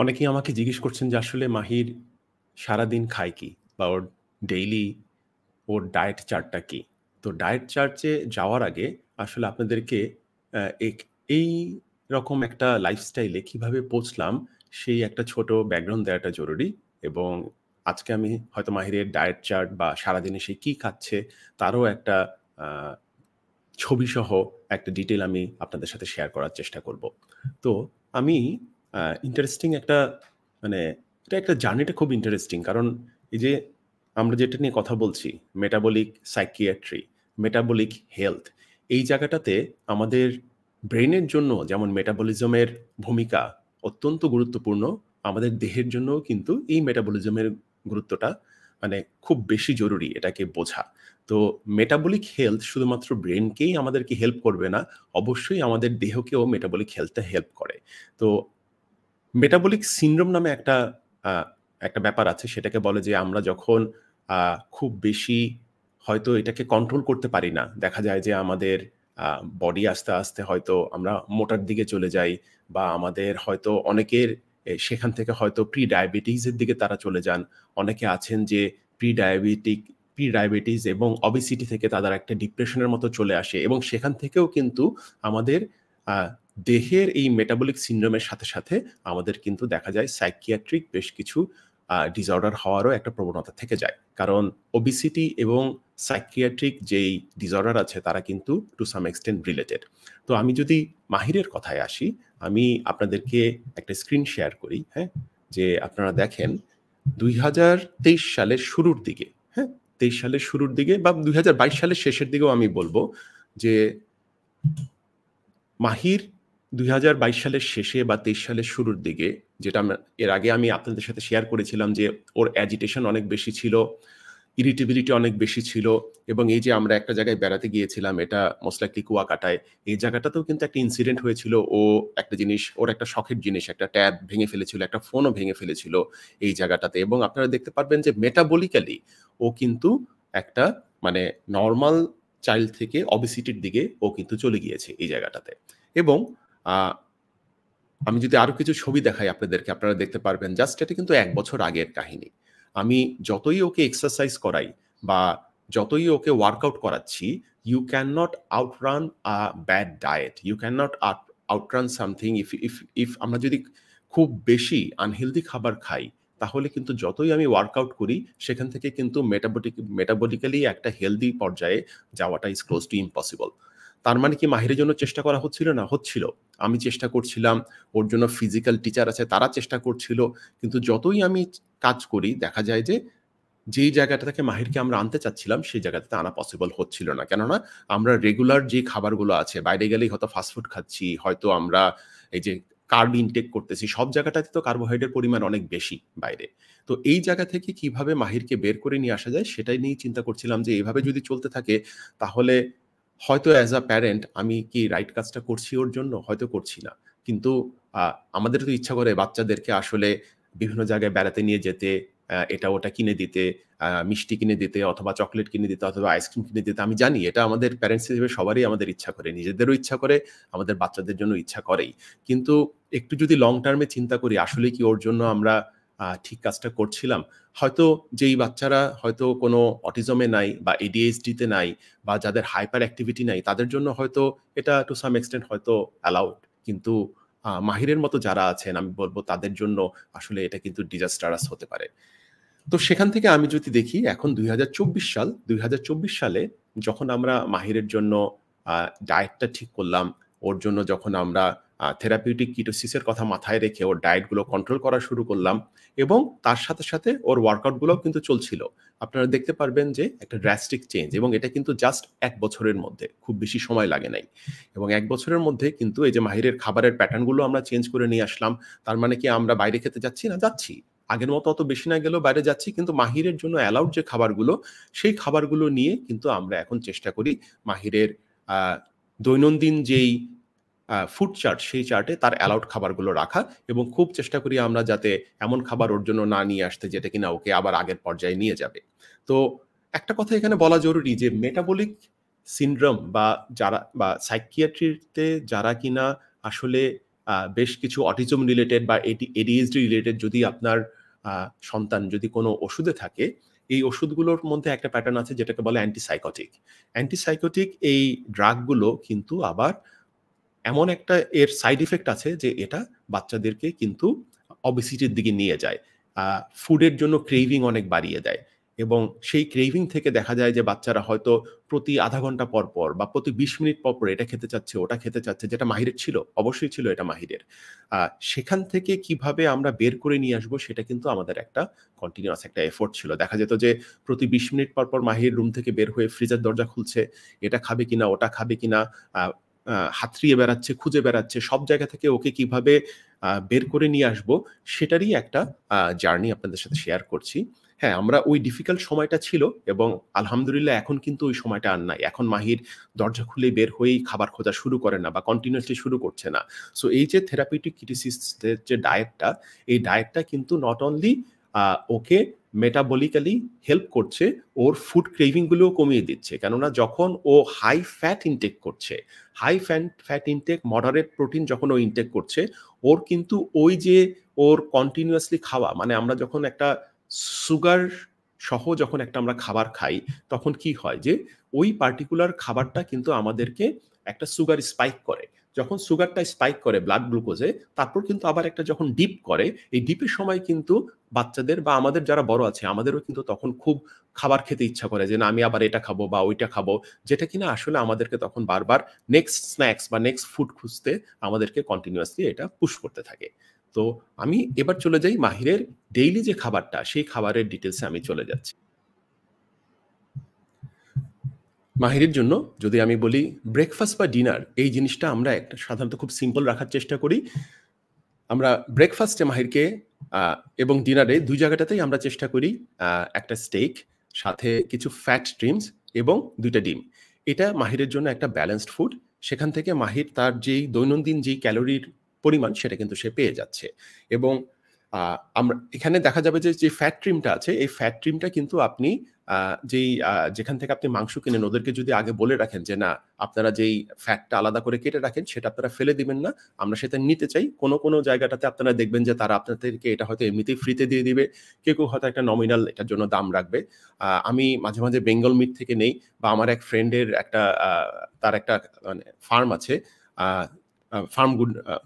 অনেকেই আমাকে জিজ্ঞেস করছেন যে আসলে মাহির সারাদিন খায় কি? বা ওর ডেইলি ওর ডায়েট চার্টটা কি? তো ডায়েট চার্টে যাওয়ার আগে আসলে আপনাদেরকে আ এক এইরকম একটা লাইফস্টাইলে কিভাবে পৌঁছলাম সেই একটা ছোট ব্যাকগ্রাউন্ড দেওয়াটা জরুরি। এবং আজকে আমি হয়তো মাহিরের ডায়েট চার্ট বা সারাদিনে সে কি খাচ্ছে তারও একটা আ ছবিসহ একটা ডিটেইল আমি আপনাদের সাথে শেয়ার করার চেষ্টা করব। তো আমি ইন্টারেস্টিং একটা মানে এটা একটা জার্নিটা খুব ইন্টারেস্টিং। কারণ এই যে আমরা যেটা নিয়ে কথা বলছি মেটাবলিক সাইকিয়াট্রি, মেটাবলিক হেলথ এই জায়গাটাতে আমাদের ব্রেইনের জন্য যেমন মেটাবলিজমের ভূমিকা অত্যন্ত গুরুত্বপূর্ণ, আমাদের দেহের জন্যও কিন্তু এই মেটাবলিজমের গুরুত্বটা মানে খুব বেশি জরুরি এটাকে বোঝা। তো মেটাবলিক হেলথ শুধুমাত্র ব্রেইনকেই আমাদেরকে হেল্প করবে না, অবশ্যই আমাদের দেহকেও মেটাবলিক হেলথে হেল্প করে। তো মেটাবলিক সিনড্রোম নামে আ একটা ব্যাপার আছে। সেটাকে বলে যে আমরা যখন খুব বেশি হয়তো এটাকে কন্ট্রোল করতে পারি না। দেখা যায় যে আমাদের আ বডি আস্তে, আস্তে হয়তো আমরা মোটার দিকে চলে যাই বা আমাদের হয়তো অনেকের সেখান থেকে হয়তো প্রি-ডায়াবেটিস এর দিকে তারা চলে যান। অনেকে আছেন যে প্রি-ডায়াবেটিক প্রি-ডায়াবেটিস এবং ওবেসিটি থেকে তাদের একটা ডিপ্রেশনের মতো চলে আসে এবং সেখান থেকেও কিন্তু আমাদের আ দেহের এই মেটাবলিক সিনড্রোমের সাথে, সাথে আমাদের কিন্তু দেখা যায় সাইকিয়াট্রিক বেশ কিছু ডিসঅর্ডার হওয়ারও একটা প্রবণতা থেকে যায়। কারণ ওবেসিটি এবং সাইকিয়াট্রিক যেই ডিসঅর্ডার আছে তারা কিন্তু টু সাম এক্সটেন্ট রিলেটেড। তো আমি যদি মাহিরের কথায় আসি, আমি আপনাদেরকে একটা স্ক্রিন শেয়ার করি, হ্যাঁ? যে আপনারা দেখেন ২০২৩ সালের শুরুর দিকে, হ্যাঁ? ২৩ সালের শুরুর দিকে বা ২০২২ সালের শেষের দিকেও আমি বলব যে মাহির ২০২২ সালের শেষে বা ২৩ সালের শুরুর দিকে যেটা এর আগে আমি আপনাদের সাথে শেয়ার করেছিলাম যে ওর অ্যাজিটেশন অনেক বেশি ছিল, ইরিটেবিলিটি অনেক বেশি ছিল এবং এই যে আমরা একটা জায়গায় বেড়াতে গিয়েছিলাম এটা মোস্ট লাইকলি কুয়াকাটায়। এই জায়গাটাতেও কিন্তু একটা ইনসিডেন্ট হয়েছিল। ও একটা জিনিস ওর একটা শখের জিনিস একটা ট্যাব ভেঙে ফেলেছিল, একটা ফোনও ভেঙে ফেলেছিল এই জায়গাটাতে এবং আপনারা দেখতে পারবেন যে মেটাবলিক্যালি ও কিন্তু একটা মানে নরমাল চাইল্ড থেকে ওবেসিটির দিকে ও কিন্তু চলে গিয়েছে এই জায়গাটাতে। এবং আ আমি যদি আরো কিছু ছবি দেখাই আপনাদেরকে, আপনারা দেখতে পারবেন জাস্ট এটা কিন্তু ১ বছর আগের কাহিনী। আমি যতই ওকে এক্সারসাইজ করাই বা যতই ওকে ওয়ার্কআউট করাচ্ছি, you cannot outrun a bad diet. You cannot outrun something if আমরা যদি খুব বেশি আনহেলথি খাবার খাই, তাহলে কিন্তু যতই আমি ওয়ার্কআউট করি, সেখান থেকে কিন্তু মেটাবলিক্যালি একটা হেলথি পর্যায়ে যাওয়াটা ইস ক্লোজ টু ইম্পসিবল। তার মানে কি মাহিরের জন্য চেষ্টা করা হচ্ছিল না? হচ্ছিল। আমি চেষ্টা করছিলাম, ওর জন্য ফিজিক্যাল টিচার আছে তারা চেষ্টা করছিল। কিন্তু যতই আমি কাজ করি দেখা যায় যে, যেই জায়গাটা থেকে মাহিরকে আমরা আনতে চাচ্ছিলাম সেই জায়গাটাতে আনা পসিবল হচ্ছিল না। কেননা আমরা রেগুলার যে খাবারগুলো আছে বাইরে গেলেই হয়তো ফাস্ট ফুড খাচ্ছি, হয়তো আমরা এই যে কার্ব ইনটেক করতেছি, সব জায়গাটাতে তো কার্বোহাইড্রেটের পরিমাণ অনেক বেশি বাইরে। তো এই জায়গা থেকে কিভাবে মাহিরকে বের করে নিয়ে আসা যায় সেটাই নিয়েই চিন্তা করছিলাম যে এভাবে যদি চলতে থাকে তাহলে হয়তো অ্যাজ আ প্যারেন্ট আমি কি রাইট কাজটা করছি ওর জন্য? হয়তো করছি না। কিন্তু আ আমাদেরও তো ইচ্ছা করে বাচ্চাদেরকে আসলে বিভিন্ন জায়গায় বেড়াতে নিয়ে যেতে, এটা ওটা কিনে দিতে, মিষ্টি কিনে দিতে অথবা চকোলেট কিনে দিতে অথবা আইসক্রিম কিনে দিতে। আমি জানি এটা আমাদের প্যারেন্টস হিসেবে সবারই আমাদের ইচ্ছা করে। নিজেদেরও ইচ্ছা করে, আমাদের বাচ্চাদের জন্য ইচ্ছা করেই। কিন্তু একটু যদি লং টার্ম এ চিন্তা করি আসলেই কি ওর জন্য আমরা ঠিক কাজটা করছিলাম? হয়তো যেই বাচ্চারা হয়তো কোনো অটিজম এ নাই বা ADHD তে নাই বা যাদের হাইপার অ্যাক্টিভিটি নাই তাদের জন্য হয়তো এটা টু সাম এক্সটেন্ট হয়তো অ্যালাউড। কিন্তু মাহিরের মতো যারা আছেন আমি বলব তাদের জন্য আসলে এটা কিন্তু ডিজাস্টারাস হতে পারে। তো সেখান থেকে আমি যদি দেখি এখন ২০২৪ সাল, ২০২৪ সালে যখন আমরা মাহিরের জন্য আ ডায়েটটা ঠিক করলাম, ওর জন্য যখন আমরা থেরাপিউটিক কিটোসিস এর কথা মাথায় রেখে ওর ডায়েট গুলো কন্ট্রোল করা শুরু করলাম এবং তার সাথে, সাথে ওর ওয়ার্কআউট গুলোও কিন্তু চলছিল। আপনারা দেখতে পারবেন যে একটা ড্রাস্টিক চেঞ্জ এবং এটা কিন্তু জাস্ট ১ বছরের মধ্যে। খুব বেশি সময় লাগে নাই। এবং ১ বছরের মধ্যে কিন্তু এই যে মাহিরের খাবারের প্যাটার্ন গুলো আমরা চেঞ্জ করে নিয়ে আসলাম। তার মানে কি আমরা বাইরে খেতে যাচ্ছি না? যাচ্ছি। আগের মতো অত বেশি না গেলেও বাইরে যাচ্ছি কিন্তু মাহিরের জন্য অ্যালাউড যে খাবারগুলো, সেই খাবারগুলো নিয়ে কিন্তু আমরা এখন চেষ্টা করি মাহিরের আ দৈনন্দিন যেই ফুড চার্ট, সেই চার্টে তার অ্যালাউড খাবারগুলো রাখা এবং খুব চেষ্টা করি আমরা যাতে এমন খাবার ওর জন্য না নিয়ে আসতে যেটা কিনা ওকে আবার আগের পর্যায়ে নিয়ে যাবে। তো একটা কথা এখানে বলা জরুরি যে মেটাবলিক সিনড্রোম বা যারা বা সাইকিয়াট্রিতে যারা কিনা আসলে বেশ কিছু অটিজম রিলেটেড বা ADHD রিলেটেড যদি আপনার সন্তান যদি কোনো ওষুধে থাকে, এই ওষুধগুলোর মধ্যে একটা প্যাটার্ন আছে যেটাকে বলে অ্যান্টিসাইকোটিক। অ্যান্টিসাইকোটিক এই ড্রাগগুলো কিন্তু আবার এমন একটা এর সাইড ইফেক্ট আছে যে এটা বাচ্চাদেরকে কিন্তু ওবেসিটির দিকে নিয়ে যায়। ফুডের জন্য ক্রেভিং অনেক বাড়িয়ে দেয় এবং সেই ক্রেভিং থেকে দেখা যায় যে বাচ্চারা হয়তো প্রতি আধা ঘন্টা পর, পর বা প্রতি ২০ মিনিট পর, পর এটা খেতে চাচ্ছে, ওটা খেতে চাচ্ছে, যেটা মাহিরের ছিল। অবশ্যই ছিল এটা মাহিরের। সেখান থেকে কিভাবে আমরা বের করে নিয়ে আসবো সেটা কিন্তু আমাদের একটা কন্টিনিউয়াস একটা এফোর্ট ছিল। দেখা যেত যে প্রতি ২০ মিনিট পর, পর মাহির রুম থেকে বের হয়ে ফ্রিজের দরজা খুলছে। এটা খাবে কিনা, ওটা খাবে কিনা, আ হাতড়িয়ে বেড়াচ্ছে, খুঁজে বেড়াচ্ছে। সব জায়গা থেকে ওকে কিভাবে বের করে নিয়ে আসবো সেটারই একটা জার্নি আপনাদের সাথে শেয়ার করছি। হ্যাঁ, আমরা ওই ডিফিকাল্ট সময়টা ছিল এবং আলহামদুলিল্লাহ এখন কিন্তু ওই সময়টা আর নাই। এখন মাহির দরজা খুলে বের হয়েই খাবার খোঁজা শুরু করে না বা কন্টিনিউয়াসলি শুরু করছে না। সো এই যে থেরাপিউটিক কিটোসিসের যে ডায়েটটা, এই ডায়েটটা কিন্তু not only okay metabolically help করছে, ওর ফুড ক্রেভিং গুলোও কমিয়ে দিচ্ছে। কেননা যখন ও হাই ফ্যাট ইনটেক করছে, high fat intake, moderate protein যখন ও ইনটেক করছে, ওর কিন্তু ওই যে ওর কন্টিনিউয়াসলি খাওয়া, মানে আমরা যখন একটা সুগার সহ যখন একটা আমরা খাবার খাই, তখন কি হয় যে ওই পার্টিকুলার খাবারটা কিন্তু আমাদেরকে একটা সুগার স্পাইক করে। যখন সুগারটা স্পাইক করে ব্লাড গ্লুকোজে, তারপর কিন্তু আবার একটা যখন ডিপ করে, এই ডিপের সময় কিন্তু বাচ্চাদের বা আমাদের যারা বড় আছে, আমাদেরও কিন্তু তখন খুব খাবার খেতে ইচ্ছা করে যে, "না, আমি আবার এটা খাবো বা ওইটা খাবো।" যেটা কিনা আসলে আমাদেরকে তখন বারবার নেক্সট স্ন্যাকস বা নেক্সট ফুড খুঁজতে আমাদেরকে কন্টিনিউয়াসলি এটা পুশ করতে থাকে। তো আমি এবার চলে যাই মাহিরের ডেইলি যে খাবারটা, সেই খাবারের ডিটেইলসে আমি চলে যাচ্ছি। মাহিরের জন্য যদি আমি বলি ব্রেকফাস্ট বা ডিনার, এই জিনিসটা আমরা একটা সাধারণত খুব সিম্পল রাখার চেষ্টা করি। আমরা ব্রেকফাস্টে মাহিরকে আ এবং ডিনারে ২ জায়গাটাতেই আমরা চেষ্টা করি একটা স্টেক, সাথে কিছু ফ্যাট স্ট্রিমস এবং ২ টা ডিম। এটা মাহিরের জন্য একটা ব্যালেন্সড ফুড। সেখান থেকে মাহির তার যেই দৈনন্দিন যেই ক্যালোরির পরিমাণ সেটা কিন্তু সে পেয়ে যাচ্ছে। এবং আ আমরা এখানে দেখা যাবে যে, যে ফ্যাট ট্রিমটা আছে, এই ফ্যাট ট্রিমটা কিন্তু আপনি যেখান থেকে আপনি মাংস কিনেন ওদেরকে যদি আগে বলে রাখেন যে, "না, আপনারা যেই ফ্যাটটা আলাদা করে কেটে রাখেন সেটা আপনারা ফেলে দিবেন না। আমরা সেটা নিতে চাই।" কোনো জায়গাটাতে আপনারা দেখবেন যে তারা আপনাদেরকে এটা হয়তো এমনিতেই ফ্রিতে দিয়ে দিবে। কেউ হয়তো একটা নমিনাল এটার জন্য দাম রাখবে। আমি মাঝে, মাঝে বেঙ্গল মিট থেকে নেই বা আমার এক ফ্রেন্ডের একটা তার একটা মানে ফার্ম আছে। আ আ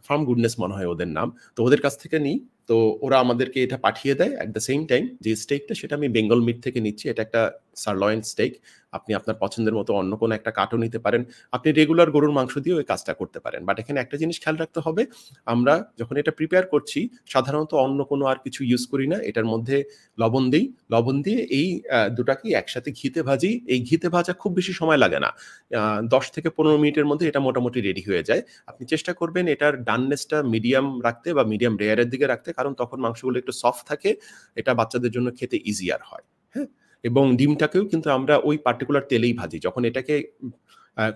ফার্ম গুডনেস মনে হয় ওদের নাম। তো ওদের কাছ থেকে নিই। তো ওরা আমাদেরকে এটা পাঠিয়ে দেয়। এট দ্য সেম টাইম যে স্টেকটা সেটা আমি বেঙ্গল মিট থেকে নিচ্ছি। এটা একটা সারলয়েন স্টেক। আপনি আপনার পছন্দের মতো অন্য কোনো একটা কাটও নিতে পারেন। আপনি রেগুলার গরুর মাংস দিয়েও এই কাজটা করতে পারেন। বাট এখানে একটা জিনিস খেয়াল রাখতে হবে, আমরা যখন এটা প্রিপেয়ার করছি সাধারণত অন্য কোনো আর কিছু ইউজ করি না। এটার মধ্যে লবণ দেই। লবণ দিয়ে এই দুটাকেই একসাথে ঘিতে ভাজি। এই ঘিতে ভাজা খুব বেশি সময় লাগে না। ১০ থেকে ১৫ মিনিটের মধ্যে এটা মোটামুটি রেডি হয়ে যায়। আপনি চেষ্টা করবেন এটার ডাননেসটা মিডিয়াম রাখতে বা মিডিয়াম রেয়ার এর দিকে রাখতে। কারণ তখন মাংসগুলো একটু সফট থাকে। এটা বাচ্চাদের জন্য খেতে ইজিয়ার হয়। হ্যাঁ? এবং ডিমটাকেও কিন্তু আমরা ওই পার্টিকুলার তেলেই ভাজি। যখন এটাকে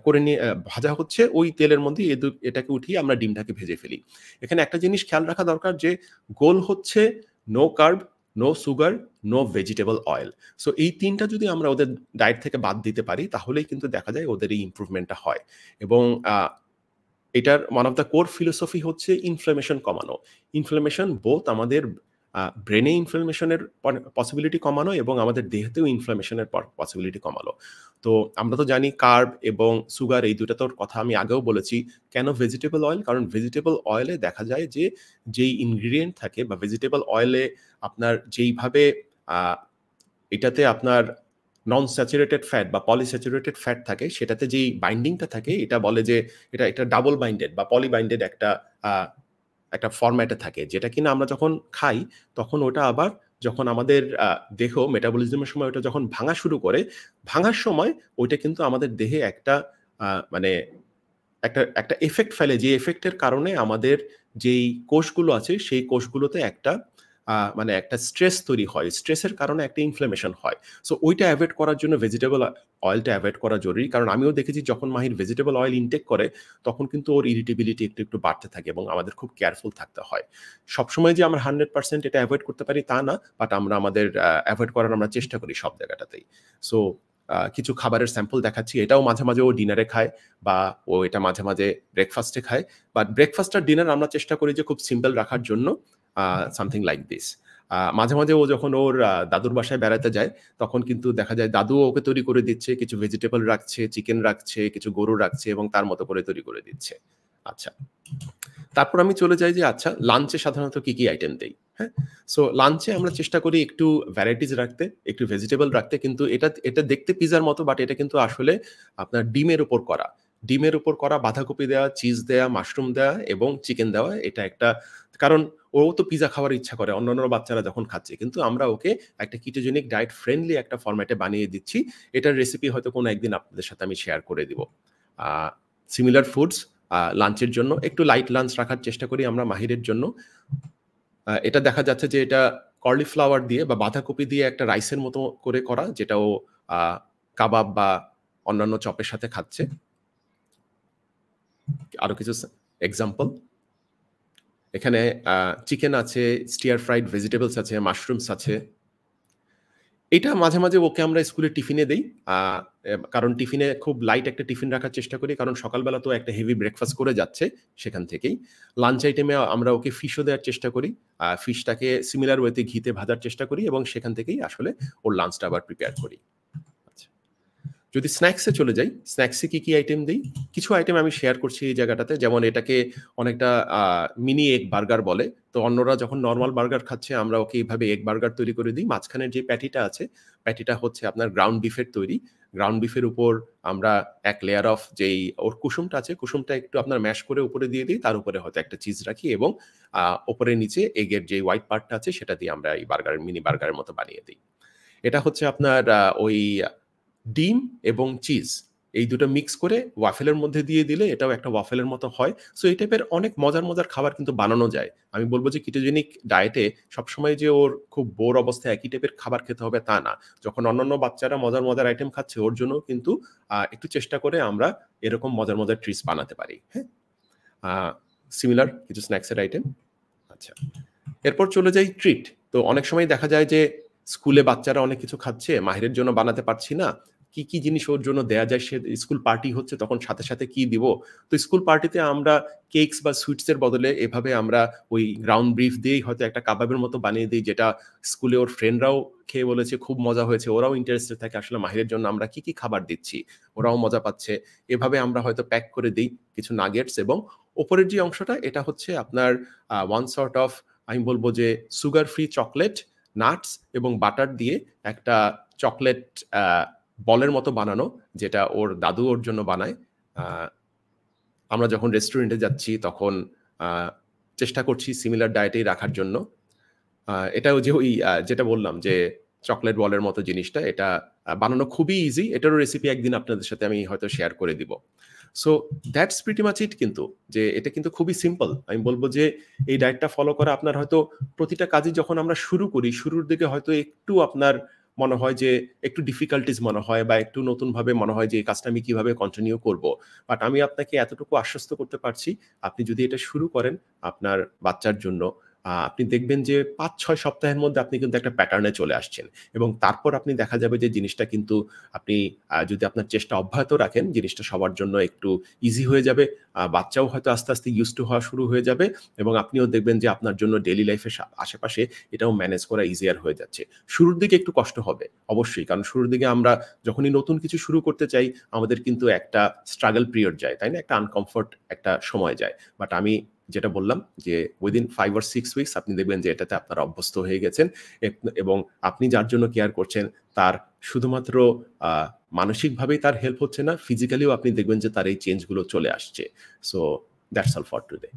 করে নিয়ে ভাজা হচ্ছে ওই তেলের মধ্যেই এটাকে উঠিয়ে আমরা ডিমটাকে ভেজে ফেলি। এখানে একটা জিনিস খেয়াল রাখা দরকার যে গোল হচ্ছে no carb, no sugar, no vegetable oil. So এই ৩ টা যদি আমরা ওদের ডায়েট থেকে বাদ দিতে পারি তাহলেই কিন্তু দেখা যায় ওদের এই ইমপ্রুভমেন্টটা হয়। এবং এটার one of the core philosophy হচ্ছে ইনফ্লামেশন কমানো। ইনফ্লামেশন বোথ আমাদের ব্রেনে ইনফ্লামেশনের পসিবিলিটি কমানো এবং আমাদের দেহেতেও ইনফ্লামেশনের পসিবিলিটি কমানো। তো আমরা তো জানি কার্ব এবং সুগার এই ২ টার কথা আমি আগেও বলেছি। কেন ভেজিটেবল অয়েল? কারণ ভেজিটেবল অয়েলে দেখা যায় যে, যেই ইনগ্রিডিয়েন্ট থাকে বা ভেজিটেবল অয়েলে আপনার যেইভাবে আ এটাতে আপনার নন স্যাচুরেটেড ফ্যাট বা পলিস্যাচুরেটেড ফ্যাট থাকে, সেটাতে যেই বাইন্ডিংটা থাকে এটা বলে যে এটা ডাবল বাইন্ডেড বা পলি বাইন্ডেড আ একটা ফরম্যাটে থাকে। যেটা কিনা আমরা যখন খাই, তখন ওটা আবার যখন আমাদের দেহ মেটাবলিজমের সময় ওটা যখন ভাঙা শুরু করে, ভাঙার সময় ওইটা কিন্তু আমাদের দেহে একটা মানে একটা ইফেক্ট ফেলে, যে ইফেক্টের কারণে আমাদের যেই কোষগুলো আছে, সেই কোষগুলোতে একটা মানে একটা স্ট্রেস তৈরি হয়। স্ট্রেসের কারণে একটা ইনফ্লামেশন হয়। সো ওইটা এভয়েড করার জন্য ভেজিটেবল অয়েলটা এভয়েড করা জরুরি। কারণ আমিও দেখেছি যখন মাহির ভেজিটেবল অয়েল ইনটেক করে, তখন কিন্তু ওর ইরিটেবিলিটি একটু বাড়তে থাকে এবং আমাদের খুব কেয়ারফুল থাকতে হয়। সবসময় যে আমরা 100% এটা এভয়েড করতে পারি তা না। বাট আমরা আমাদের এভয়েড করার আমরা চেষ্টা করি সব জায়গাটাতেই। সো কিছু খাবারের স্যাম্পল দেখাচ্ছি। এটাও মাঝে, মাঝে ও ডিনারে খায় বা ও এটা মাঝে, মাঝে ব্রেকফাস্টে খায়। বাট ব্রেকফাস্ট আর ডিনার আমরা চেষ্টা করি যে খুব সিম্পল রাখার জন্য সামথিং লাইক দিস। মাঝে, মাঝে ও যখন ওর দাদুর বাসায় বেড়াতে যায়, তখন কিন্তু দেখা যায় দাদুও ওকে তৈরি করে দিচ্ছে। কিছু ভেজিটেবল রাখছে, চিকেন রাখছে, কিছু গরু রাখছে এবং তার মতো করে তৈরি করে দিচ্ছে। আচ্ছা। তারপর আমি চলে যাই যে আচ্ছা লাঞ্চে সাধারণত কি, কি আইটেম দেই? হ্যাঁ? সো লাঞ্চে আমরা চেষ্টা করি একটু ভ্যারাইটিস রাখতে, একটু ভেজিটেবল রাখতে। কিন্তু এটা দেখতে পিজ্জার মতো বাট এটা কিন্তু আসলে আপনার ডিমের উপর করা। ডিমের উপর করা বাঁধাকপি দেওয়া, চিজ দেয়া, মাশরুম দেওয়া এবং চিকেন দেওয়া। এটা একটা কারণ ও তো পিজ্জা খাওয়ার ইচ্ছা করে অন্যান্য বাচ্চারা যখন খাচ্ছে। কিন্তু আমরা ওকে একটা কিটোজেনিক ডায়েট ফ্রেন্ডলি একটা ফরম্যাটে বানিয়ে দিচ্ছি। এটার রেসিপি হয়তো কোনো একদিন আপনাদের সাথে আমি শেয়ার করে দিব। আ সিমিলার ফুডস লাঞ্চের জন্য একটু লাইট লাঞ্চ রাখার চেষ্টা করি আমরা মাহিরের জন্য। এটা দেখা যাচ্ছে যে এটা কর্নফ্লাওয়ার দিয়ে বা বাঁধাকপি দিয়ে একটা রাইসের মতো করে করা, যেটা ও আ কাবাব বা অন্যান্য চপের সাথে খাচ্ছে। আরো কিছু এক্সাম্পল। এখানে চিকেন আছে, স্টিয়ার ফ্রাইড ভেজিটেবলস আছে, মাশরুমস আছে। এটা মাঝে, মাঝে ওকে আমরা স্কুলে টিফিনে দেই। আ কারণ টিফিনে খুব লাইট একটা টিফিন রাখার চেষ্টা করি। কারণ সকালবেলা তো একটা হেভি ব্রেকফাস্ট করে যাচ্ছে সেখান থেকেই। লাঞ্চ আইটেমে আমরা ওকে ফিশও দেওয়ার চেষ্টা করি। ফিশটাকে সিমিলার ওয়েতে ঘিতে ভাজার চেষ্টা করি এবং সেখান থেকেই আসলে ওর লাঞ্চটা আবার প্রিপেয়ার করি। আচ্ছা। যদি স্ন্যাকসে চলে যাই, স্ন্যাকসে কি, কি আইটেম দেই? কিছু আইটেম আমি শেয়ার করছি এই জায়গাটাতে। যেমন এটাকে অনেকটা মিনি এগ বার্গার বলে। তো অন্যরা যখন নরমাল বার্গার খাচ্ছে, আমরা ওকে এইভাবে এগ বার্গার তৈরি করে দিই। মাঝখানের যে প্যাটিটা আছে, প্যাটিটা হচ্ছে আপনার গ্রাউন্ড বিফের তৈরি। গ্রাউন্ড বিফের উপর আমরা এক লেয়ার অফ যেই ওর কুসুমটা আছে, কুসুমটা একটু আপনার ম্যাশ করে উপরে দিয়ে দিই। তার উপরে হয়তো একটা চিজ রাখি এবং উপরে নিচে এগের যে হোয়াইট পার্টটা আছে, সেটা দিয়ে আমরা এই বার্গার মিনি বার্গারের মতো বানিয়ে দিই। এটা হচ্ছে আপনার ওই ডিম এবং চিজ এই দুটো মিক্স করে ওয়াফেলের মধ্যে দিয়ে দিলে এটাও একটা ওয়াফেলের মতো হয়। সো এই টাইপের অনেক মজার, মজার খাবার কিন্তু বানানো যায়। আমি বলব যে কিটোজেনিক ডায়েটে সবসময় যে ওর খুব বোর অবস্থায় একই টাইপের খাবার খেতে হবে তা না। যখন অন্যান্য বাচ্চারা মজার, মজার আইটেম খাচ্ছে ওর জন্যও কিন্তু একটু চেষ্টা করে আমরা এরকম মজার, মজার ট্রিটস বানাতে পারি। হ্যাঁ? আ সিমিলার কিছু স্ন্যাকস এর আইটেম। আচ্ছা। এরপর চলে যাই ট্রিট। তো অনেক সময় দেখা যায় যে স্কুলে বাচ্চারা অনেক কিছু খাচ্ছে, মাহিরের জন্য বানাতে পারছি না। কি, কি জিনিস ওর জন্য দেয়া যায়, সে স্কুল পার্টি হচ্ছে তখন সাথে, সাথে কি দিব? তো স্কুল পার্টিতে আমরা কেকস বা সুইটস এর বদলে এভাবে আমরা ওই গ্রাউন্ড বিফ দিয়েই হয়তো একটা কাবাবের মতো বানিয়ে দেই, যেটা স্কুলে ওর ফ্রেন্ডরাও খেয়ে বলেছে খুব মজা হয়েছে। ওরাও ইন্টারেস্টেড থাকে আসলে মাহিরের জন্য আমরা কি, কি খাবার দিচ্ছি। ওরাও মজা পাচ্ছে। এভাবে আমরা হয়তো প্যাক করে দেই কিছু নাগেটস এবং উপরের যে অংশটা এটা হচ্ছে আপনার ওয়ান সর্ট অফ আমি বলব যে সুগার ফ্রি চকলেট, নাটস এবং বাটার দিয়ে একটা চকলেট আ বলের মতো বানানো, যেটা ওর দাদু ওর জন্য বানায়। আ আমরা যখন রেস্টুরেন্টে যাচ্ছি তখন আ চেষ্টা করছি সিমিলার ডায়েটেই রাখার জন্য। এটাও যে ওই যেটা বললাম যে চকলেট বলের মতো জিনিসটা এটা বানানো খুবই ইজি। এটারও রেসিপি একদিন আপনাদের সাথে আমি হয়তো শেয়ার করে দিব। সো দ্যাটস প্রিটি মাচ ইট কিন্তু। যে এটা কিন্তু খুবই সিম্পল। আমি বলব যে এই ডায়েটটা ফলো করা আপনার হয়তো প্রতিটা কাজই যখন আমরা শুরু করি, শুরুর দিকে হয়তো একটু আপনার মনে হয় যে একটু ডিফিকাল্টিজ মনে হয় বা একটু নতুনভাবে মনে হয় যে এই কাজটা আমি কিভাবে কন্টিনিউ করব। বাট আমি আপনাকে এতটুকু আশ্বস্ত করতে পারছি, আপনি যদি এটা শুরু করেন আপনার বাচ্চার জন্য, আপনি দেখবেন যে ৫-৬ সপ্তাহের মধ্যে আপনি কিন্তু একটা প্যাটার্নে চলে আসছেন এবং তারপর আপনি দেখা যাবে যে জিনিসটা কিন্তু আপনি যদি আপনার চেষ্টা অব্যাহত রাখেন, জিনিসটা সবার জন্য একটু ইজি হয়ে যাবে। বাচ্চাও হয়তো আস্তে, আস্তে ইউজড টু হওয়া শুরু হয়ে যাবে এবং আপনিও দেখবেন যে আপনার জন্য ডেইলি লাইফের আশেপাশে এটাও ম্যানেজ করা ইজিয়ার হয়ে যাচ্ছে। শুরুর দিকে একটু কষ্ট হবে, অবশ্যই। কারণ শুরুর দিকে আমরা যখনই নতুন কিছু শুরু করতে চাই, আমাদের কিন্তু একটা স্ট্রাগল পিরিয়ড যায়, তাই না? একটা আনকমফোর্ট একটা সময় যায়। বাট আমি যেটা বললাম যে উইদিন 5 or 6 উইকস আপনি দেখবেন যে এটাতে আপনারা অভ্যস্ত হয়ে গেছেন এবং আপনি যার জন্য কেয়ার করছেন তার শুধুমাত্র আ মানসিকভাবেই তার হেল্প হচ্ছে না, ফিজিক্যালিও আপনি দেখবেন যে তার এই চেঞ্জ গুলো চলে আসছে। So that's all for today.